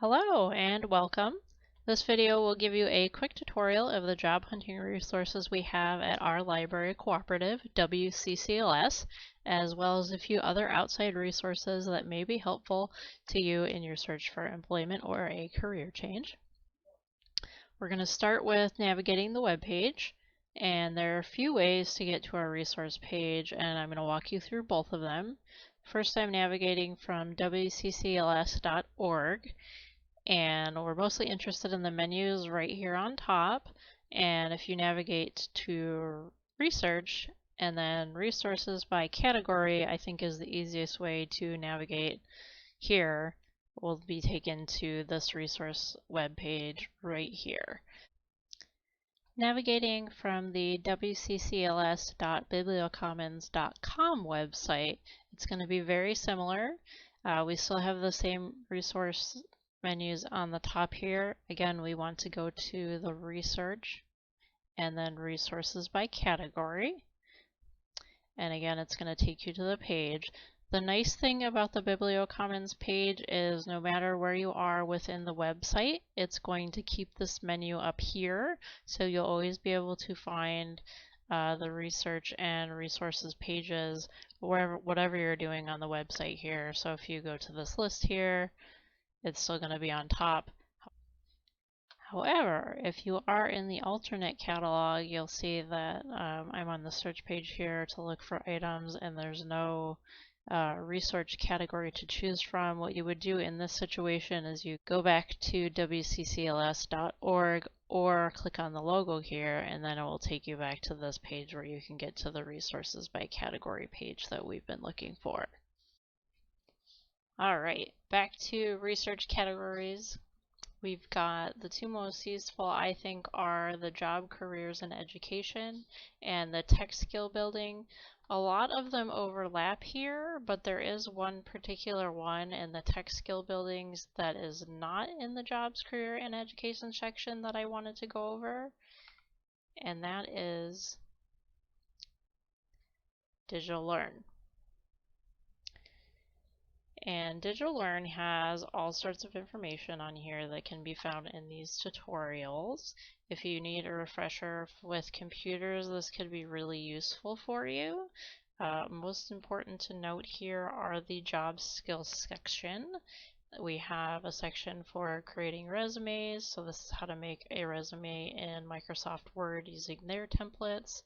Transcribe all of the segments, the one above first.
Hello and welcome. This video will give you a quick tutorial of the job hunting resources we have at our library cooperative, WCCLS, as well as a few other outside resources that may be helpful to you in your search for employment or a career change. We're going to start with navigating the web page, and there are a few ways to get to our resource page, and I'm going to walk you through both of them. First, I'm navigating from WCCLS.org. And we're mostly interested in the menus right here on top. And if you navigate to research and then resources by category, I think is the easiest way to navigate here. We'll be taken to this resource web page right here. Navigating from the wccls.bibliocommons.com website, it's going to be very similar. We still have the same resource menus on the top here. Again, we want to go to the research and then resources by category. And again, it's going to take you to the page. The nice thing about the BiblioCommons page is no matter where you are within the website, it's going to keep this menu up here. So you'll always be able to find the research and resources pages whatever you're doing on the website here. So if you go to this list here, it's still going to be on top. However, if you are in the alternate catalog, you'll see that I'm on the search page here to look for items, and there's no research category to choose from. What you would do in this situation is you go back to wccls.org or click on the logo here, and then it will take you back to this page where you can get to the resources by category page that we've been looking for. All right, back to research categories. We've got the two most useful, I think, are the job, careers, and education, and the tech skill building. A lot of them overlap here, but there is one particular one in the tech skill buildings that is not in the jobs, career, and education section that I wanted to go over, and that is Digital Learn. And Digital Learn has all sorts of information on here that can be found in these tutorials. If you need a refresher with computers, this could be really useful for you. Most important to note here are the job skills section. We have a section for creating resumes, so this is how to make a resume in Microsoft Word using their templates,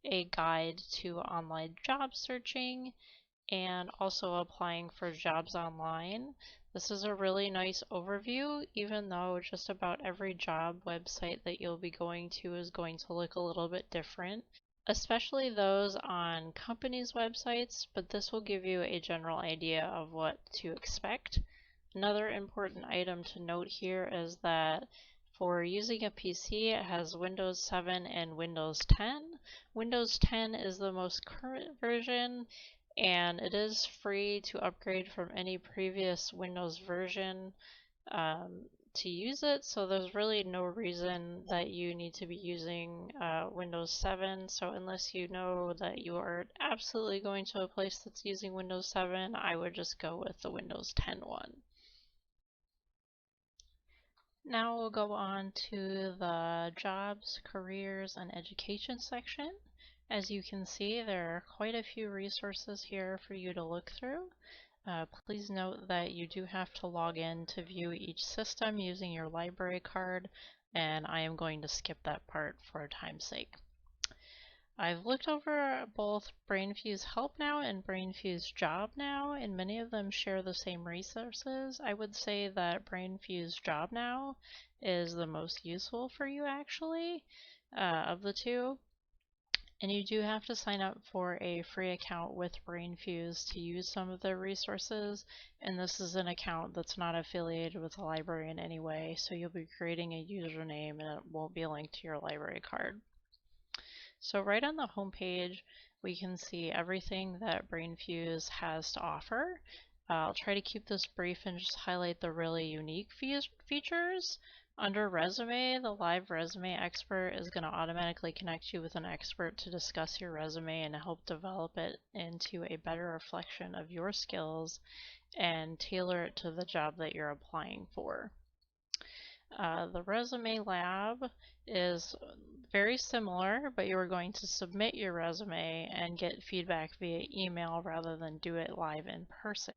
a guide to online job searching, and also applying for jobs online. This is a really nice overview, even though just about every job website that you'll be going to is going to look a little bit different, especially those on companies' websites, but this will give you a general idea of what to expect. Another important item to note here is that for using a PC, it has Windows 7 and Windows 10. Windows 10 is the most current version, and it is free to upgrade from any previous Windows version to use it, so there's really no reason that you need to be using Windows 7. So unless you know that you are absolutely going to a place that's using Windows 7, I would just go with the Windows 10 one. Now we'll go on to the jobs, careers, and education section. As you can see, there are quite a few resources here for you to look through. Please note that you do have to log in to view each system using your library card, and I am going to skip that part for time's sake. I've looked over both BrainFuse Help Now and BrainFuse Job Now, and many of them share the same resources. I would say that BrainFuse Job Now is the most useful for you actually, of the two. And you do have to sign up for a free account with BrainFuse to use some of their resources, and this is an account that's not affiliated with the library in any way, so you'll be creating a username and it won't be linked to your library card. So right on the home page, we can see everything that BrainFuse has to offer. I'll try to keep this brief and just highlight the really unique features. Under resume, the live resume expert is going to automatically connect you with an expert to discuss your resume and help develop it into a better reflection of your skills and tailor it to the job that you're applying for. The resume lab is very similar, but you are going to submit your resume and get feedback via email rather than do it live in person.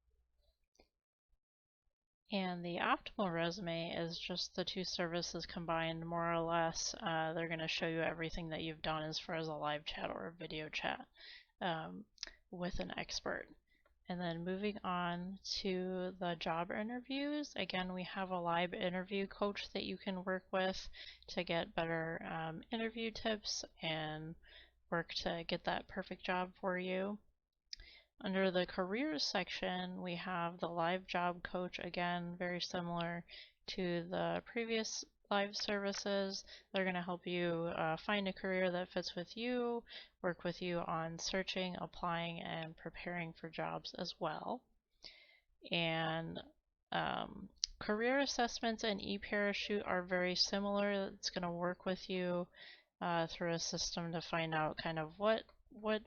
And the optimal resume is just the two services combined, more or less. They're going to show you everything that you've done as far as a live chat or a video chat with an expert. And then moving on to the job interviews, again, we have a live interview coach that you can work with to get better interview tips and work to get that perfect job for you. Under the careers section, we have the live job coach, again, very similar to the previous live services. They're going to help you find a career that fits with you, work with you on searching, applying, and preparing for jobs as well. And career assessments and eParachute are very similar. It's going to work with you through a system to find out kind of what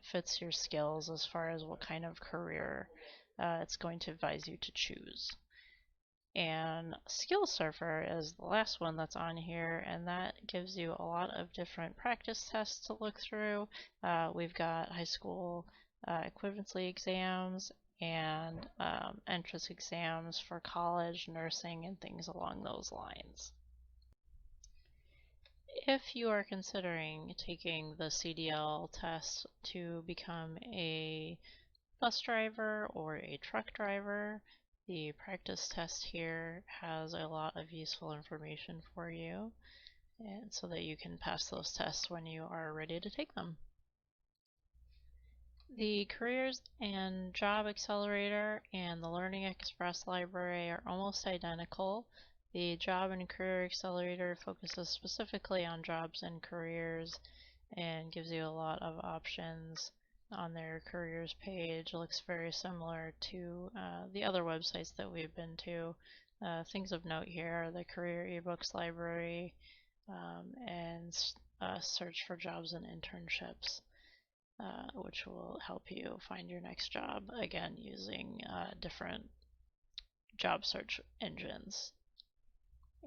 fits your skills as far as what kind of career it's going to advise you to choose. And Skill Surfer is the last one that's on here, and that gives you a lot of different practice tests to look through. We've got high school equivalency exams and entrance exams for college, nursing, and things along those lines. If you are considering taking the CDL test to become a bus driver or a truck driver, the practice test here has a lot of useful information for you, and so that you can pass those tests when you are ready to take them. The Careers and Job Accelerator and the Learning Express library are almost identical. The Job and Career Accelerator focuses specifically on jobs and careers and gives you a lot of options on their careers page. It looks very similar to the other websites that we've been to. Things of note here are the Career eBooks library and search for jobs and internships. Which will help you find your next job, again, using different job search engines.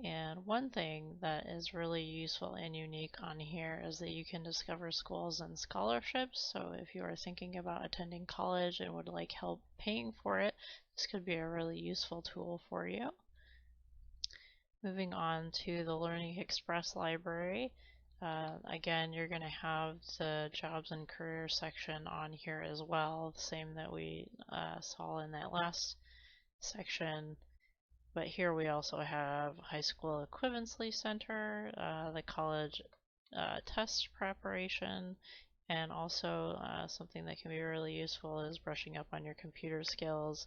And one thing that is really useful and unique on here is that you can discover schools and scholarships. So if you are thinking about attending college and would like help paying for it, this could be a really useful tool for you. Moving on to the Learning Express library. Again, you're going to have the jobs and career section on here as well, the same that we saw in that last section. But here we also have High School Equivalency Center, the college test preparation, and also something that can be really useful is brushing up on your computer skills,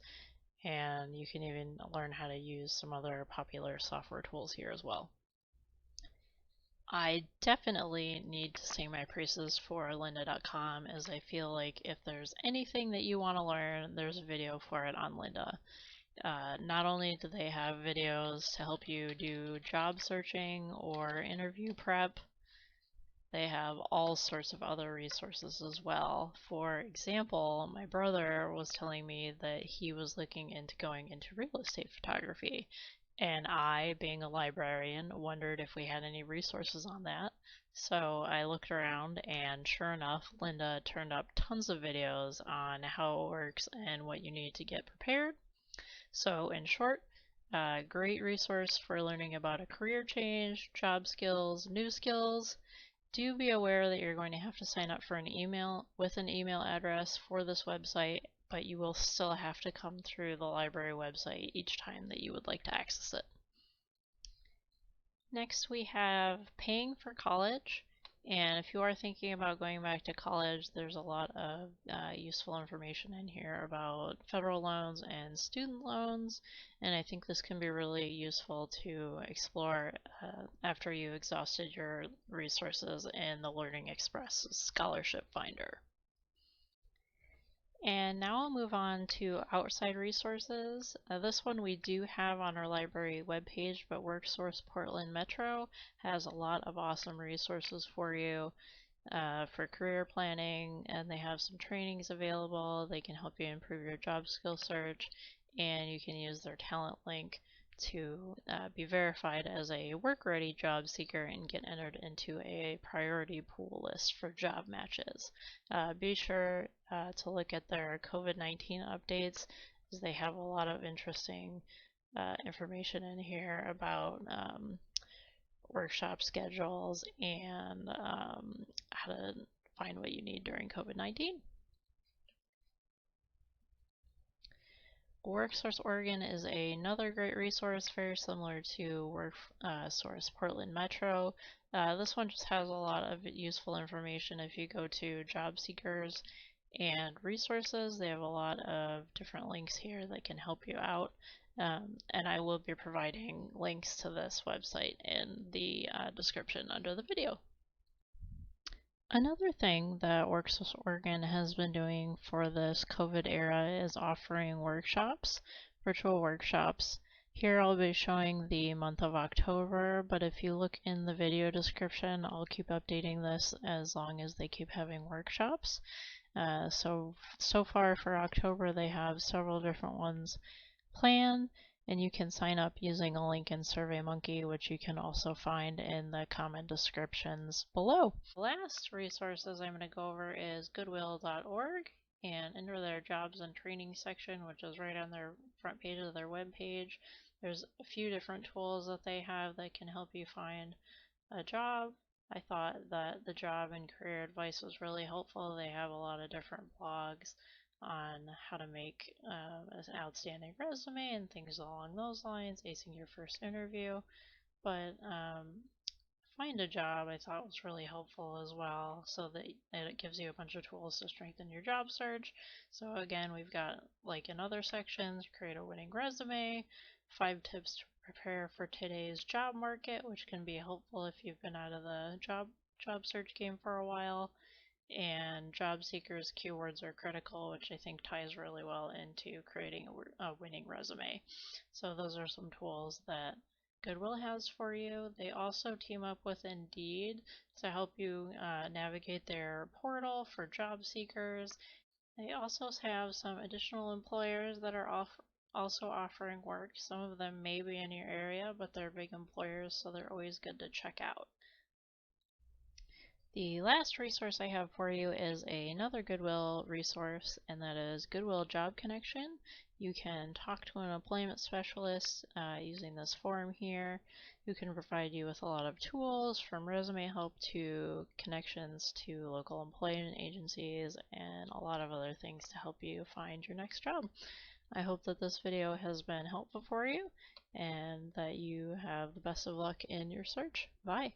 and you can even learn how to use some other popular software tools here as well. I definitely need to sing my praises for lynda.com, as I feel like if there's anything that you want to learn, there's a video for it on Lynda. Not only do they have videos to help you do job searching or interview prep, they have all sorts of other resources as well. For example, my brother was telling me that he was looking into going into real estate photography. And I, being a librarian, wondered if we had any resources on that. So I looked around, and sure enough, Lynda turned up tons of videos on how it works and what you need to get prepared. So in short, great resource for learning about a career change, job skills, new skills. Do be aware that you're going to have to sign up for an email with an email address for this website, but you will still have to come through the library website each time that you would like to access it. Next, we have paying for college. And if you are thinking about going back to college, there's a lot of useful information in here about federal loans and student loans. And I think this can be really useful to explore after you've exhausted your resources in the Learning Express Scholarship Finder. And now I'll move on to outside resources. This one we do have on our library webpage, but WorkSource Portland Metro has a lot of awesome resources for you for career planning, and they have some trainings available. They can help you improve your job skill search, and you can use their talent link to be verified as a work-ready job seeker and get entered into a priority pool list for job matches. Be sure to look at their COVID-19 updates, as they have a lot of interesting information in here about workshop schedules and how to find what you need during COVID-19. WorkSource Oregon is another great resource, very similar to WorkSource Portland Metro. This one just has a lot of useful information. If you go to job seekers and resources, they have a lot of different links here that can help you out. And I will be providing links to this website in the description under the video. Another thing that WorkSource Oregon has been doing for this COVID era is offering workshops, virtual workshops. Here I'll be showing the month of October, but if you look in the video description, I'll keep updating this as long as they keep having workshops. So far for October, they have several different ones planned, and you can sign up using a link in SurveyMonkey, which you can also find in the comment descriptions below. The last resources I'm going to go over is goodwill.org, and under their jobs and training section, which is right on their front page of their web page, there's a few different tools that they have that can help you find a job. I thought that the job and career advice was really helpful. They have a lot of different blogs on how to make an outstanding resume and things along those lines, acing your first interview. But find a job I thought was really helpful as well, so that it gives you a bunch of tools to strengthen your job search. So again, we've got, like in other sections, create a winning resume, 5 tips to prepare for today's job market, which can be helpful if you've been out of the job search game for a while, and job seekers keywords are critical, which I think ties really well into creating a winning resume. So those are some tools that Goodwill has for you. They also team up with Indeed to help you navigate their portal for job seekers. They also have some additional employers that are also offering work. Some of them may be in your area, but they're big employers, so they're always good to check out. The last resource I have for you is another Goodwill resource, and that is Goodwill Job Connection. You can talk to an employment specialist using this form here, who can provide you with a lot of tools, from resume help to connections to local employment agencies and a lot of other things to help you find your next job. I hope that this video has been helpful for you and that you have the best of luck in your search. Bye!